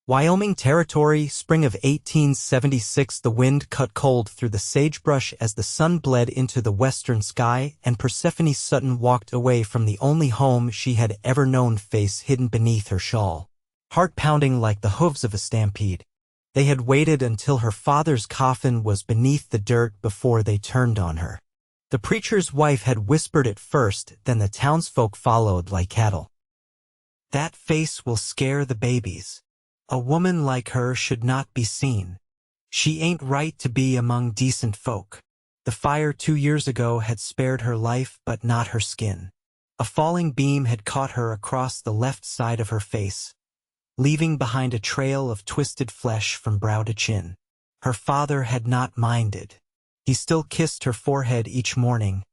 Wyoming Territory, spring of 1876. The wind cut cold through the sagebrush as the sun bled into the western sky, and Persephone Sutton walked away from the only home she had ever known, face hidden beneath her shawl, heart pounding like the hooves of a stampede. They had waited until her father's coffin was beneath the dirt before they turned on her. The preacher's wife had whispered it first, then the townsfolk followed like cattle. "That face will scare the babies. A woman like her should not be seen. She ain't right to be among decent folk." The fire 2 years ago had spared her life, but not her skin. A falling beam had caught her across the left side of her face, leaving behind a trail of twisted flesh from brow to chin. Her father had not minded. He still kissed her forehead each morning,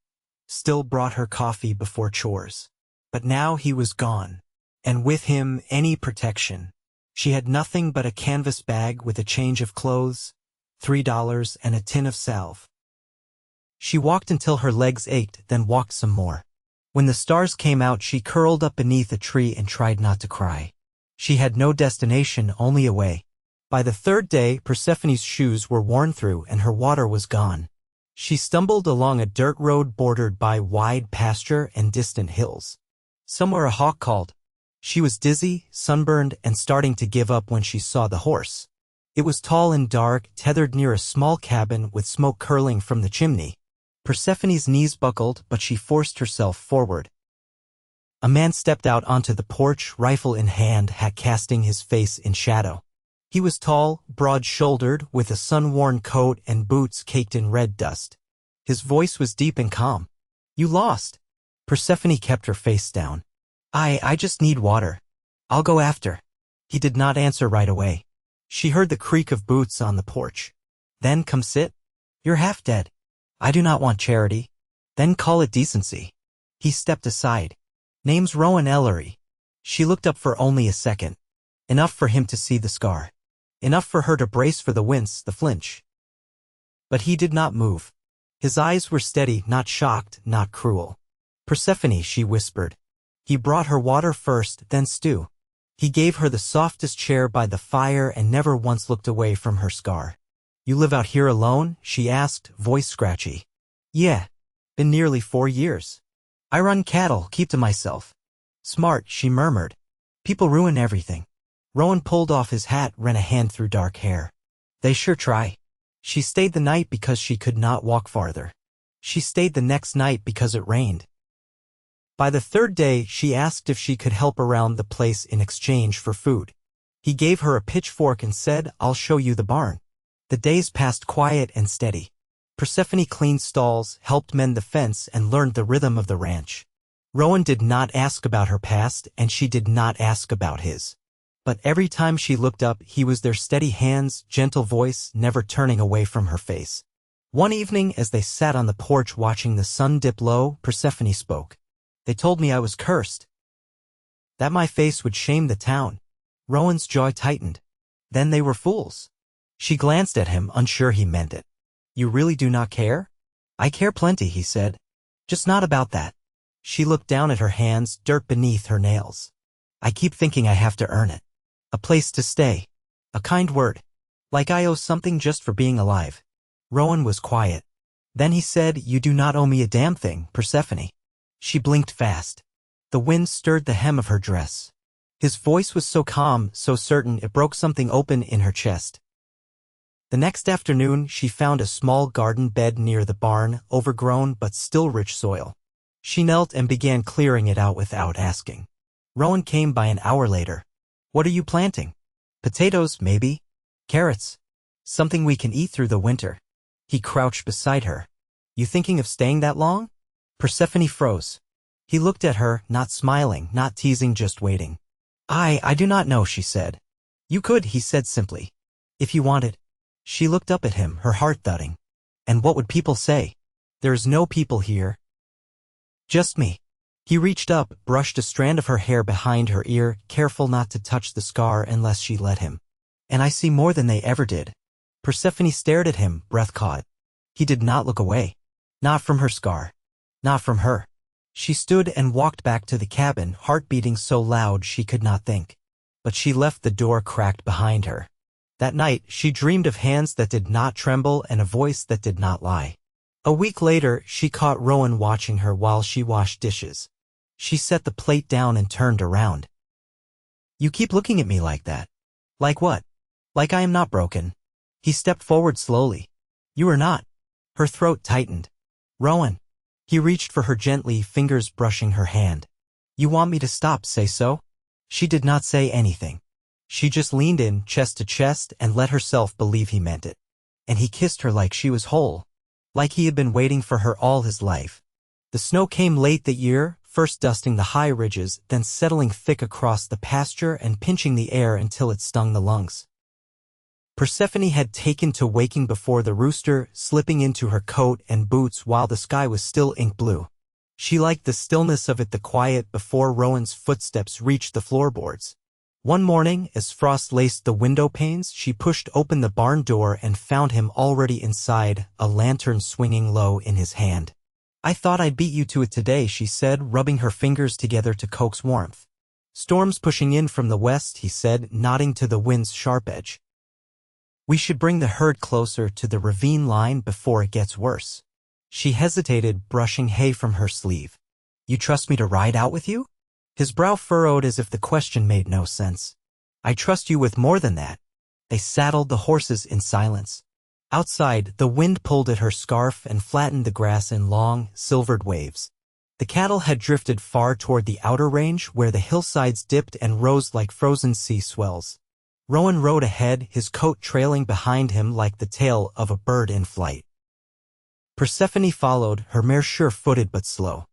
still brought her coffee before chores. But now he was gone, and with him any protection. She had nothing but a canvas bag with a change of clothes, $3, and a tin of salve. She walked until her legs ached, then walked some more. When the stars came out, she curled up beneath a tree and tried not to cry. She had no destination, only a way. By the third day, Persephone's shoes were worn through and her water was gone. She stumbled along a dirt road bordered by wide pasture and distant hills. Somewhere a hawk called. She was dizzy, sunburned, and starting to give up when she saw the horse. It was tall and dark, tethered near a small cabin with smoke curling from the chimney. Persephone's knees buckled, but she forced herself forward. A man stepped out onto the porch, rifle in hand, hat casting his face in shadow. He was tall, broad-shouldered, with a sun-worn coat and boots caked in red dust. His voice was deep and calm. "You lost." Persephone kept her face down. I just need water. I'll go after." He did not answer right away. She heard the creak of boots on the porch. "Then come sit. You're half dead. I do not want charity. Then call it decency." He stepped aside. "Name's Rowan Ellery." She looked up for only a second. Enough for him to see the scar. Enough for her to brace for the wince, the flinch. But he did not move. His eyes were steady, not shocked, not cruel. "Persephone," she whispered. He brought her water first, then stew. He gave her the softest chair by the fire and never once looked away from her scar. "You live out here alone?" she asked, voice scratchy. "Yeah. Been nearly 4 years. I run cattle, keep to myself." "Smart," she murmured. "People ruin everything." Rowan pulled off his hat, ran a hand through dark hair. "They sure try." She stayed the night because she could not walk farther. She stayed the next night because it rained. By the third day, she asked if she could help around the place in exchange for food. He gave her a pitchfork and said, "I'll show you the barn." The days passed quiet and steady. Persephone cleaned stalls, helped mend the fence, and learned the rhythm of the ranch. Rowan did not ask about her past, and she did not ask about his. But every time she looked up, he was there, steady hands, gentle voice, never turning away from her face. One evening, as they sat on the porch watching the sun dip low, Persephone spoke. "They told me I was cursed. That my face would shame the town." Rowan's jaw tightened. "Then they were fools." She glanced at him, unsure he meant it. "You really do not care?" "I care plenty," he said. "Just not about that." She looked down at her hands, dirt beneath her nails. "I keep thinking I have to earn it. A place to stay. A kind word. Like I owe something just for being alive." Rowan was quiet. Then he said, "You do not owe me a damn thing, Persephone." She blinked fast. The wind stirred the hem of her dress. His voice was so calm, so certain, it broke something open in her chest. The next afternoon, she found a small garden bed near the barn, overgrown but still rich soil. She knelt and began clearing it out without asking. Rowan came by an hour later. "What are you planting?" "Potatoes, maybe. Carrots. Something we can eat through the winter." He crouched beside her. "You thinking of staying that long?" Persephone froze. He looked at her, not smiling, not teasing, just waiting. I do not know," she said. "You could," he said simply. "If you wanted." She looked up at him, her heart thudding. "And what would people say?" "There is no people here. Just me." He reached up, brushed a strand of her hair behind her ear, careful not to touch the scar unless she let him. "And I see more than they ever did." Persephone stared at him, breath caught. He did not look away. Not from her scar. Not from her. She stood and walked back to the cabin, heart beating so loud she could not think. but she left the door cracked behind her. That night, she dreamed of hands that did not tremble and a voice that did not lie. A week later, she caught Rowan watching her while she washed dishes. She set the plate down and turned around. "You keep looking at me like that." "Like what?" "Like I am not broken." He stepped forward slowly. "You are not." Her throat tightened. "Rowan." He reached for her gently, fingers brushing her hand. "You want me to stop, say so?" She did not say anything. She just leaned in, chest to chest, and let herself believe he meant it. And he kissed her like she was whole. Like he had been waiting for her all his life. The snow came late that year, first dusting the high ridges, then settling thick across the pasture and pinching the air until it stung the lungs. Persephone had taken to waking before the rooster, slipping into her coat and boots while the sky was still ink blue. She liked the stillness of it, the quiet before Rowan's footsteps reached the floorboards. One morning, as frost laced the window panes, she pushed open the barn door and found him already inside, a lantern swinging low in his hand. "I thought I'd beat you to it today," she said, rubbing her fingers together to coax warmth. "Storm's pushing in from the west," he said, nodding to the wind's sharp edge. "We should bring the herd closer to the ravine line before it gets worse." She hesitated, brushing hay from her sleeve. "You trust me to ride out with you?" His brow furrowed as if the question made no sense. "I trust you with more than that." They saddled the horses in silence. Outside, the wind pulled at her scarf and flattened the grass in long, silvered waves. The cattle had drifted far toward the outer range where the hillsides dipped and rose like frozen sea swells. Rowan rode ahead, his coat trailing behind him like the tail of a bird in flight. Persephone followed, her mare sure-footed but slow.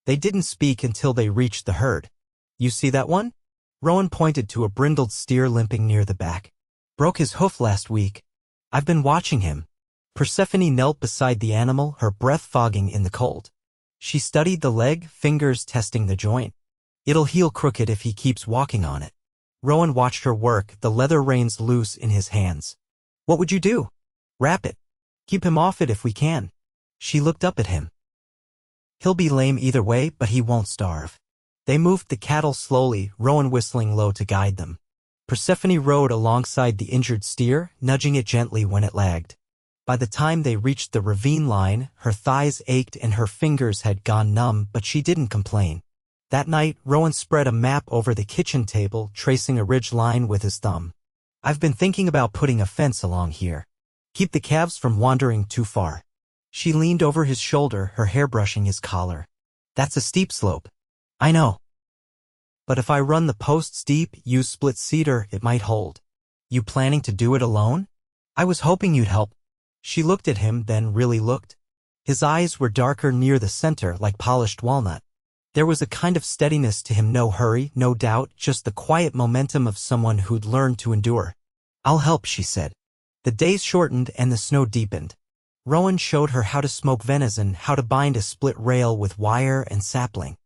They didn't speak until they reached the herd. "You see that one?" Rowan pointed to a brindled steer limping near the back. "Broke his hoof last week. I've been watching him." Persephone knelt beside the animal, her breath fogging in the cold. She studied the leg, fingers testing the joint. "It'll heal crooked if he keeps walking on it." Rowan watched her work, the leather reins loose in his hands. "What would you do?" "Wrap it. Keep him off it if we can." She looked up at him. "He'll be lame either way, but he won't starve." They moved the cattle slowly, Rowan whistling low to guide them. Persephone rode alongside the injured steer, nudging it gently when it lagged. By the time they reached the ravine line, her thighs ached and her fingers had gone numb, but she didn't complain. That night, Rowan spread a map over the kitchen table, tracing a ridge line with his thumb. "I've been thinking about putting a fence along here. Keep the calves from wandering too far." She leaned over his shoulder, her hair brushing his collar. "That's a steep slope." "I know. But if I run the posts deep, use split cedar, it might hold." "You planning to do it alone?" "I was hoping you'd help." She looked at him, then really looked. His eyes were darker near the center, like polished walnut. There was a kind of steadiness to him, no hurry, no doubt, just the quiet momentum of someone who'd learned to endure. "I'll help," she said. The days shortened and the snow deepened. Rowan showed her how to smoke venison, how to bind a split rail with wire and sapling.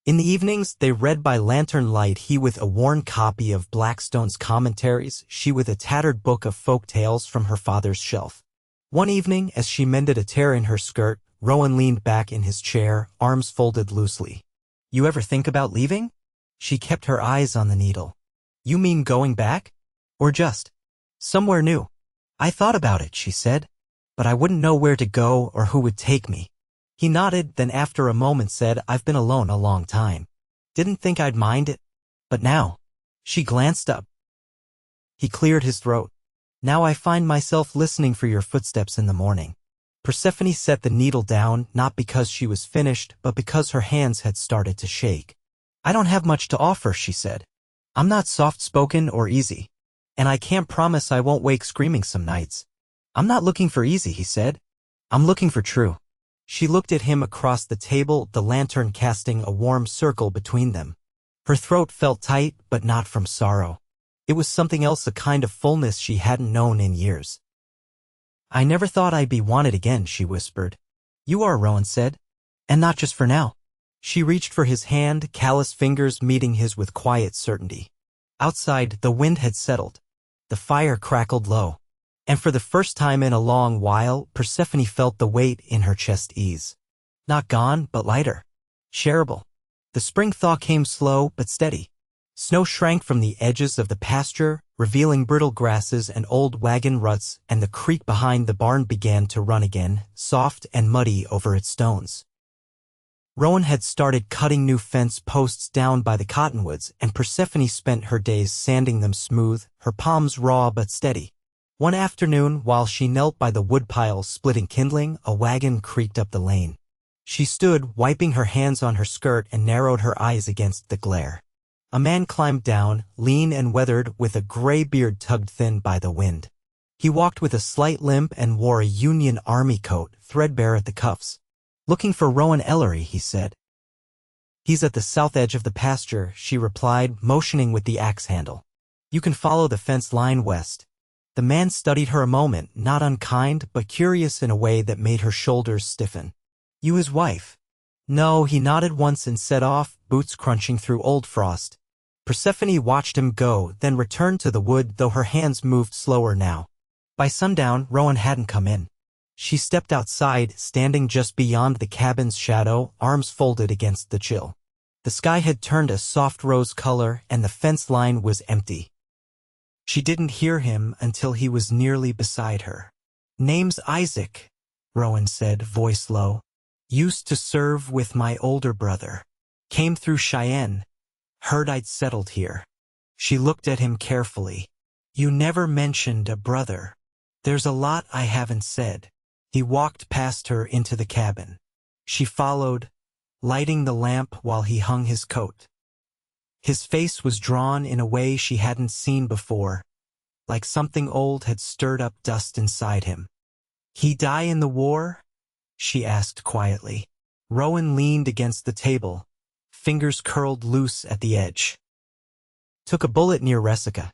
In the evenings, they read by lantern light, he with a worn copy of Blackstone's Commentaries, she with a tattered book of folk tales from her father's shelf. One evening, as she mended a tear in her skirt, Rowan leaned back in his chair, arms folded loosely. "You ever think about leaving?" She kept her eyes on the needle. "You mean going back? Or just somewhere new?" "I thought about it," she said, "but I wouldn't know where to go or who would take me." He nodded, then after a moment said, "I've been alone a long time. Didn't think I'd mind it. But now." She glanced up. He cleared his throat. "Now I find myself listening for your footsteps in the morning." Persephone set the needle down, not because she was finished, but because her hands had started to shake. "I don't have much to offer," she said. "I'm not soft-spoken or easy. And I can't promise I won't wake screaming some nights." "I'm not looking for easy," he said. "I'm looking for true." She looked at him across the table, the lantern casting a warm circle between them. Her throat felt tight, but not from sorrow. It was something else, a kind of fullness she hadn't known in years. "I never thought I'd be wanted again," she whispered. "You are," Rowan said. "And not just for now." She reached for his hand, callous fingers meeting his with quiet certainty. Outside, the wind had settled. The fire crackled low. And for the first time in a long while, Persephone felt the weight in her chest ease. Not gone, but lighter. Shareable. The spring thaw came slow but steady. Snow shrank from the edges of the pasture, revealing brittle grasses and old wagon ruts, and the creek behind the barn began to run again, soft and muddy over its stones. Rowan had started cutting new fence posts down by the cottonwoods, and Persephone spent her days sanding them smooth, her palms raw but steady. One afternoon, while she knelt by the woodpile splitting kindling, a wagon creaked up the lane. She stood, wiping her hands on her skirt, and narrowed her eyes against the glare. A man climbed down, lean and weathered, with a gray beard tugged thin by the wind. He walked with a slight limp and wore a Union Army coat, threadbare at the cuffs. "Looking for Rowan Ellery," he said. "He's at the south edge of the pasture," she replied, motioning with the axe handle. "You can follow the fence line west." The man studied her a moment, not unkind, but curious in a way that made her shoulders stiffen. "You his wife?" "No," he nodded once and set off, boots crunching through old frost. Persephone watched him go, then returned to the wood, though her hands moved slower now. By sundown, Rowan hadn't come in. She stepped outside, standing just beyond the cabin's shadow, arms folded against the chill. The sky had turned a soft rose color, and the fence line was empty. She didn't hear him until he was nearly beside her. "Name's Isaac," Rowan said, voice low. "Used to serve with my older brother. Came through Cheyenne. Heard I'd settled here." She looked at him carefully. "You never mentioned a brother. There's a lot I haven't said." He walked past her into the cabin. She followed, lighting the lamp while he hung his coat. His face was drawn in a way she hadn't seen before, like something old had stirred up dust inside him. "He die in the war?" she asked quietly. Rowan leaned against the table, fingers curled loose at the edge. "Took a bullet near Resica.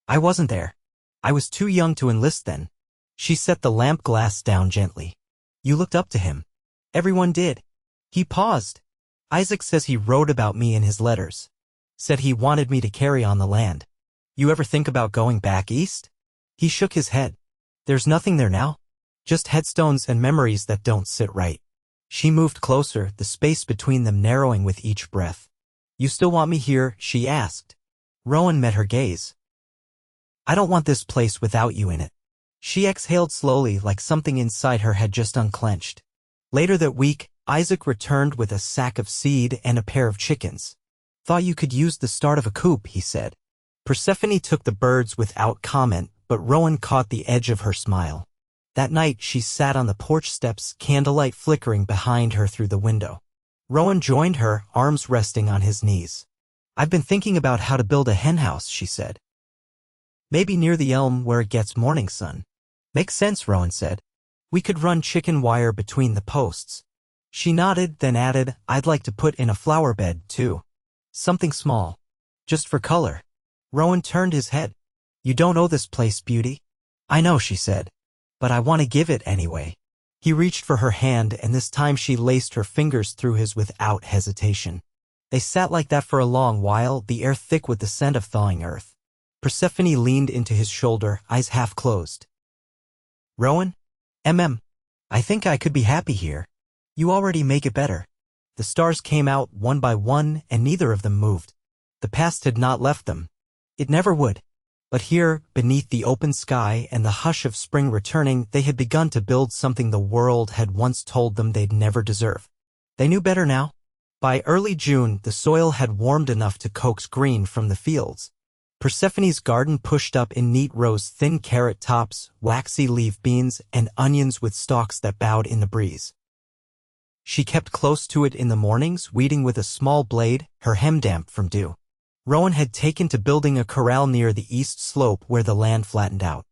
I wasn't there. I was too young to enlist then." She set the lamp glass down gently. "You looked up to him." "Everyone did." He paused. "Isaac says he wrote about me in his letters. Said he wanted me to carry on the land. You ever think about going back east?" He shook his head. "There's nothing there now. Just headstones and memories that don't sit right." She moved closer, the space between them narrowing with each breath. "You still want me here?" she asked. Rowan met her gaze. "I don't want this place without you in it." She exhaled slowly, like something inside her had just unclenched. Later that week, Isaac returned with a sack of seed and a pair of chickens. "Thought you could use the start of a coop," he said. Persephone took the birds without comment, but Rowan caught the edge of her smile. That night, she sat on the porch steps, candlelight flickering behind her through the window. Rowan joined her, arms resting on his knees. "I've been thinking about how to build a henhouse," she said. "Maybe near the elm where it gets morning sun." "Makes sense," Rowan said. "We could run chicken wire between the posts." She nodded, then added, "I'd like to put in a flower bed, too. Something small. Just for color." Rowan turned his head. "You don't owe this place, beauty." "I know," she said. "But I want to give it anyway." He reached for her hand, and this time she laced her fingers through his without hesitation. They sat like that for a long while, the air thick with the scent of thawing earth. Persephone leaned into his shoulder, eyes half closed. "Rowan? I think I could be happy here. You already make it better." The stars came out one by one, and neither of them moved. The past had not left them. It never would. But here, beneath the open sky and the hush of spring returning, they had begun to build something the world had once told them they'd never deserve. They knew better now. By early June, the soil had warmed enough to coax green from the fields. Persephone's garden pushed up in neat rows thin carrot tops, waxy leaf beans, and onions with stalks that bowed in the breeze. She kept close to it in the mornings, weeding with a small blade, her hem damp from dew. Rowan had taken to building a corral near the east slope where the land flattened out.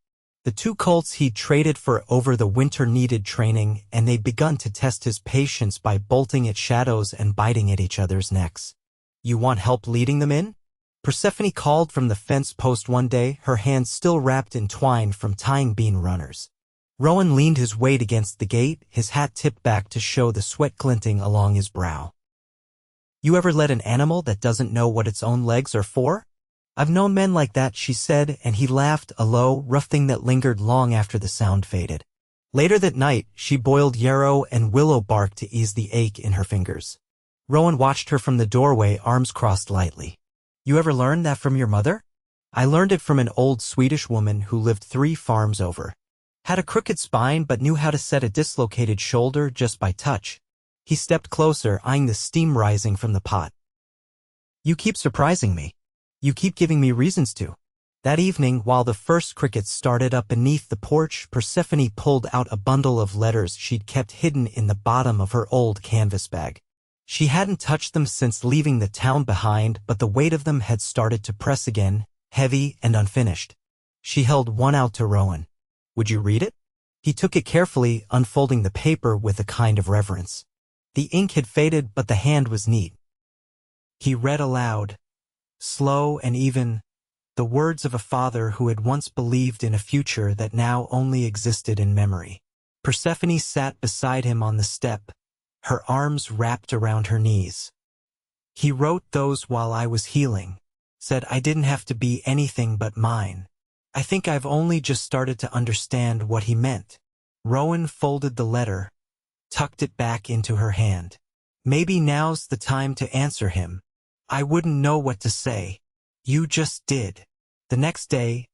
The two colts he'd traded for over the winter needed training, and they'd begun to test his patience by bolting at shadows and biting at each other's necks. "You want help leading them in?" Persephone called from the fence post one day, her hands still wrapped in twine from tying bean runners. Rowan leaned his weight against the gate, his hat tipped back to show the sweat glinting along his brow. "You ever let an animal that doesn't know what its own legs are for?" "I've known men like that," she said, and he laughed, a low, rough thing that lingered long after the sound faded. Later that night, she boiled yarrow and willow bark to ease the ache in her fingers. Rowan watched her from the doorway, arms crossed lightly. You ever learned that from your mother? I learned it from an old Swedish woman who lived 3 farms over. Had a crooked spine but knew how to set a dislocated shoulder just by touch. He stepped closer, eyeing the steam rising from the pot. You keep surprising me. You keep giving me reasons to. That evening, while the first crickets started up beneath the porch, Persephone pulled out a bundle of letters she'd kept hidden in the bottom of her old canvas bag. She hadn't touched them since leaving the town behind, but the weight of them had started to press again, heavy and unfinished. She held one out to Rowan. Would you read it? He took it carefully, unfolding the paper with a kind of reverence. The ink had faded, but the hand was neat. He read aloud, slow and even, the words of a father who had once believed in a future that now only existed in memory. Persephone sat beside him on the step, her arms wrapped around her knees. He wrote those while I was healing, said I didn't have to be anything but mine. I think I've only just started to understand what he meant. Rowan folded the letter, tucked it back into her hand. Maybe now's the time to answer him. I wouldn't know what to say. You just did. The next day,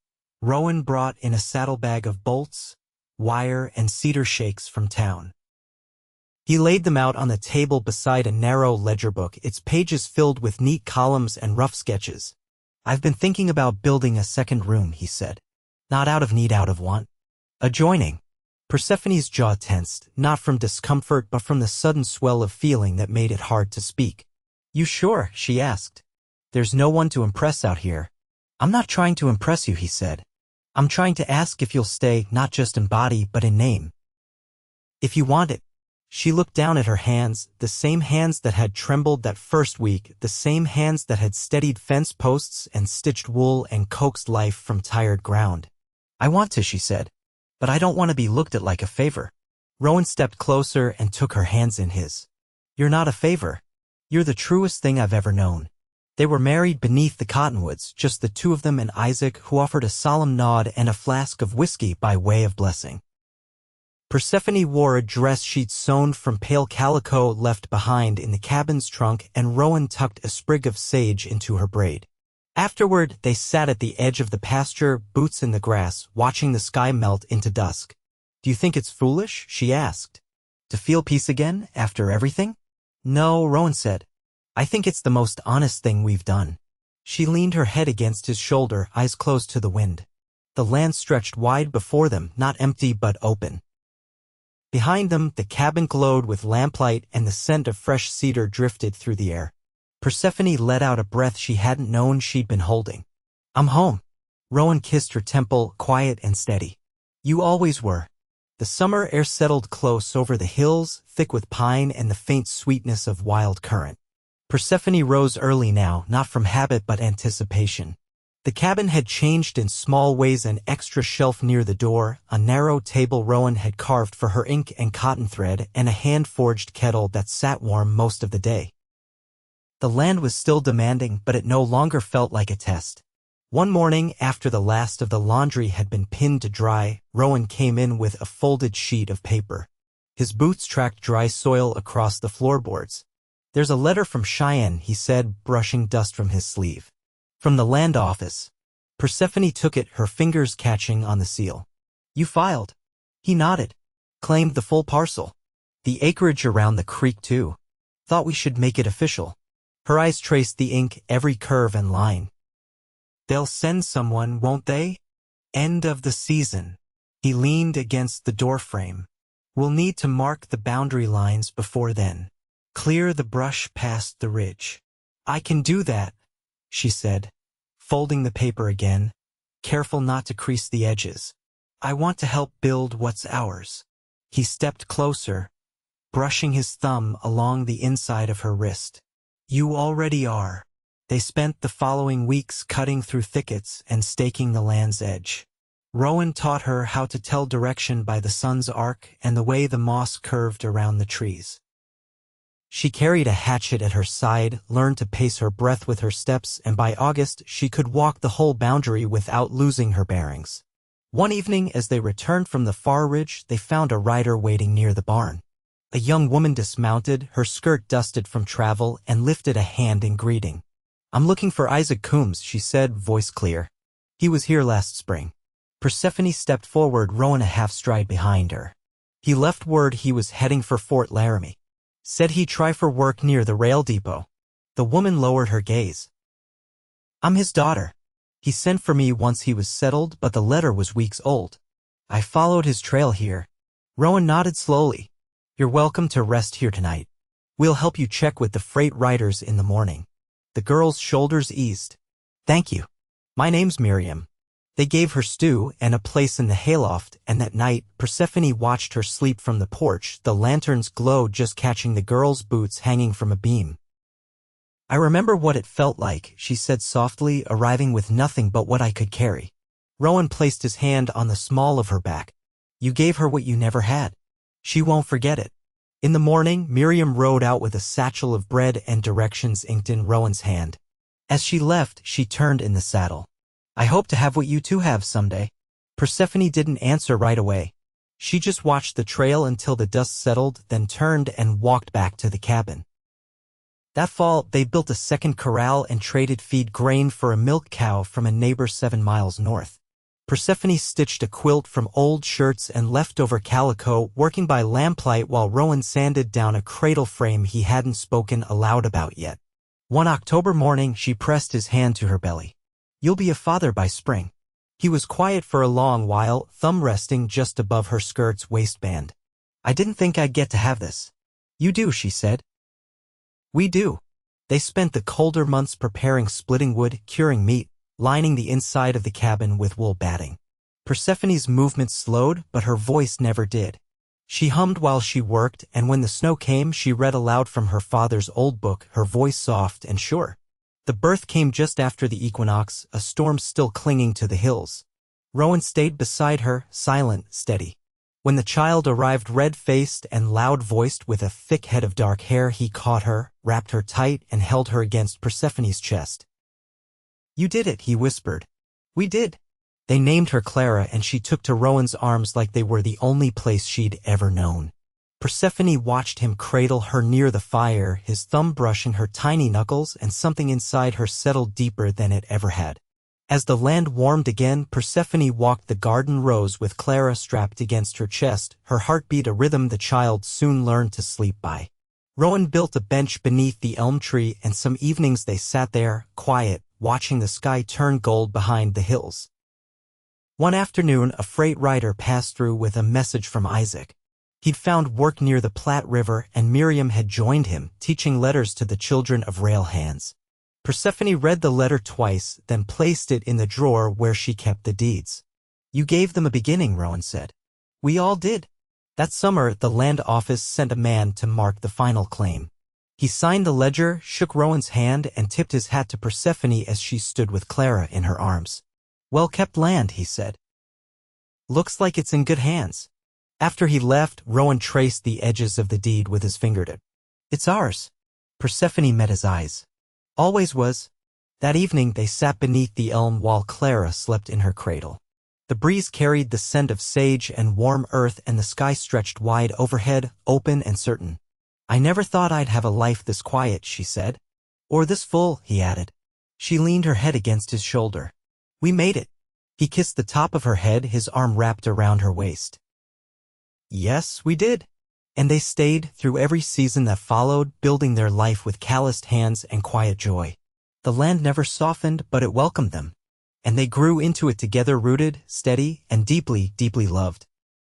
Rowan brought in a saddlebag of bolts, wire, and cedar shakes from town. He laid them out on the table beside a narrow ledger book, its pages filled with neat columns and rough sketches. I've been thinking about building a second room, he said. Not out of need, out of want. Adjoining. Persephone's jaw tensed, not from discomfort but from the sudden swell of feeling that made it hard to speak. You sure? She asked. There's no one to impress out here. I'm not trying to impress you, he said. I'm trying to ask if you'll stay, not just in body but in name. If you want it. She looked down at her hands, the same hands that had trembled that first week, the same hands that had steadied fence posts and stitched wool and coaxed life from tired ground. I want to, she said. But I don't want to be looked at like a favor. Rowan stepped closer and took her hands in his. You're not a favor. You're the truest thing I've ever known. They were married beneath the cottonwoods, just the two of them and Isaac, who offered a solemn nod and a flask of whiskey by way of blessing. Persephone wore a dress she'd sewn from pale calico left behind in the cabin's trunk, and Rowan tucked a sprig of sage into her braid. Afterward, they sat at the edge of the pasture, boots in the grass, watching the sky melt into dusk. Do you think it's foolish? She asked. To feel peace again, after everything? No, Rowan said. I think it's the most honest thing we've done. She leaned her head against his shoulder, eyes closed to the wind. The land stretched wide before them, not empty but open. Behind them, the cabin glowed with lamplight and the scent of fresh cedar drifted through the air. Persephone let out a breath she hadn't known she'd been holding. I'm home. Rowan kissed her temple, quiet and steady. You always were. The summer air settled close over the hills, thick with pine and the faint sweetness of wild currant. Persephone rose early now, not from habit but anticipation. The cabin had changed in small ways, an extra shelf near the door, a narrow table Rowan had carved for her ink and cotton thread, and a hand-forged kettle that sat warm most of the day. The land was still demanding, but it no longer felt like a test. One morning, after the last of the laundry had been pinned to dry, Rowan came in with a folded sheet of paper. His boots tracked dry soil across the floorboards. There's a letter from Cheyenne, he said, brushing dust from his sleeve. From the land office. Persephone took it, her fingers catching on the seal. You filed. He nodded. Claimed the full parcel. The acreage around the creek too. Thought we should make it official. Her eyes traced the ink, every curve and line. They'll send someone, won't they? End of the season. He leaned against the doorframe. We'll need to mark the boundary lines before then. Clear the brush past the ridge. I can do that, she said, folding the paper again, careful not to crease the edges. I want to help build what's ours. He stepped closer, brushing his thumb along the inside of her wrist. You already are. They spent the following weeks cutting through thickets and staking the land's edge. Rowan taught her how to tell direction by the sun's arc and the way the moss curved around the trees. She carried a hatchet at her side, learned to pace her breath with her steps, and by August she could walk the whole boundary without losing her bearings. One evening, as they returned from the far ridge, they found a rider waiting near the barn. A young woman dismounted, her skirt dusted from travel, and lifted a hand in greeting. I'm looking for Isaac Coombs, she said, voice clear. He was here last spring. Persephone stepped forward, Rowan a half-stride behind her. He left word he was heading for Fort Laramie. Said he'd try for work near the rail depot. The woman lowered her gaze. I'm his daughter. He sent for me once he was settled, but the letter was weeks old. I followed his trail here. Rowan nodded slowly. You're welcome to rest here tonight. We'll help you check with the freight riders in the morning. The girl's shoulders eased. Thank you. My name's Miriam. They gave her stew and a place in the hayloft, and that night, Persephone watched her sleep from the porch, the lantern's glow just catching the girl's boots hanging from a beam. I remember what it felt like, she said softly, arriving with nothing but what I could carry. Rowan placed his hand on the small of her back. You gave her what you never had. She won't forget it. In the morning, Miriam rode out with a satchel of bread and directions inked in Rowan's hand. As she left, she turned in the saddle. I hope to have what you two have someday. Persephone didn't answer right away. She just watched the trail until the dust settled, then turned and walked back to the cabin. That fall, they built a second corral and traded feed grain for a milk cow from a neighbor 7 miles north. Persephone stitched a quilt from old shirts and leftover calico, working by lamplight while Rowan sanded down a cradle frame he hadn't spoken aloud about yet. One October morning, she pressed his hand to her belly. You'll be a father by spring. He was quiet for a long while, thumb resting just above her skirt's waistband. I didn't think I'd get to have this. You do, she said. We do. They spent the colder months preparing splitting wood, curing meat, lining the inside of the cabin with wool batting. Persephone's movements slowed, but her voice never did. She hummed while she worked, and when the snow came, she read aloud from her father's old book, her voice soft and sure. The birth came just after the equinox, a storm still clinging to the hills. Rowan stayed beside her, silent, steady. When the child arrived red-faced and loud-voiced with a thick head of dark hair, he caught her, wrapped her tight, and held her against Persephone's chest. You did it, he whispered. We did. They named her Clara, and she took to Rowan's arms like they were the only place she'd ever known. Persephone watched him cradle her near the fire, his thumb brushing her tiny knuckles, and something inside her settled deeper than it ever had. As the land warmed again, Persephone walked the garden rows with Clara strapped against her chest, her heartbeat a rhythm the child soon learned to sleep by. Rowan built a bench beneath the elm tree, and some evenings they sat there, quiet, watching the sky turn gold behind the hills. One afternoon, a freight rider passed through with a message from Isaac. He'd found work near the Platte River, and Miriam had joined him, teaching letters to the children of rail hands. Persephone read the letter twice, then placed it in the drawer where she kept the deeds. You gave them a beginning, Rowan said. We all did. That summer, the land office sent a man to mark the final claim. He signed the ledger, shook Rowan's hand, and tipped his hat to Persephone as she stood with Clara in her arms. Well-kept land, he said. Looks like it's in good hands. After he left, Rowan traced the edges of the deed with his fingertip. It's ours. Persephone met his eyes. Always was. That evening they sat beneath the elm while Clara slept in her cradle. The breeze carried the scent of sage and warm earth, and the sky stretched wide overhead, open and certain. I never thought I'd have a life this quiet, she said. Or this full, he added. She leaned her head against his shoulder. We made it. He kissed the top of her head, his arm wrapped around her waist. Yes, we did. And they stayed through every season that followed, building their life with calloused hands and quiet joy. The land never softened, but it welcomed them. And they grew into it together, rooted, steady, and deeply, deeply loved.